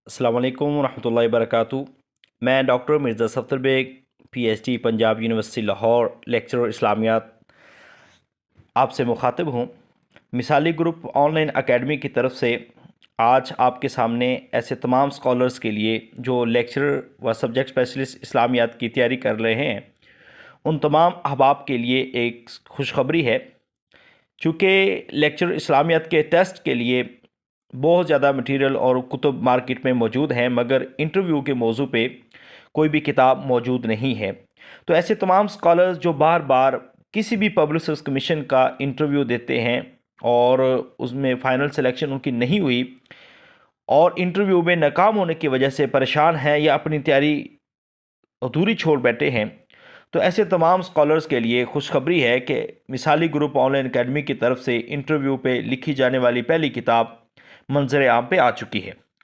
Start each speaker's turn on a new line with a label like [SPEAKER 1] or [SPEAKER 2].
[SPEAKER 1] अस्सलाम वालेकुम रहमतुल्लाहि वबरकातुहू। मैं doctor Mirza Safdar Baig PhD Punjab university Lahore lecturer इस्लामियात आपसे मुखातिब हूँ। मिसाली ग्रुप ऑनलाइन एकेडमी की तरफ से आज आपके सामने ऐसे तमाम स्कॉलर्स के लिए जो लेक्चरर व सब्जेक्ट स्पेशलिस्ट इस्लामियात की तैयारी कर रहे हैं, उन तमाम अहबाब के लिए एक खुशखबरी है। चूँकि लेक्चर इस्लामियात के टेस्ट के लिए बहुत ज़्यादा मटेरियल और कुतुब मार्केट में मौजूद हैं, मगर इंटरव्यू के मौजू पे कोई भी किताब मौजूद नहीं है। तो ऐसे तमाम स्कॉलर्स जो बार बार किसी भी पब्लिक सर्विस कमीशन का इंटरव्यू देते हैं और उसमें फ़ाइनल सिलेक्शन उनकी नहीं हुई और इंटरव्यू में नाकाम होने की वजह से परेशान हैं या अपनी तैयारी अधूरी छोड़ बैठे हैं, तो ऐसे तमाम स्कॉलर्स के लिए खुशखबरी है कि मिसाली ग्रुप ऑनलाइन एकेडमी की तरफ से इंटरव्यू पे लिखी जाने वाली पहली किताब मंजर आम पे आ चुकी है।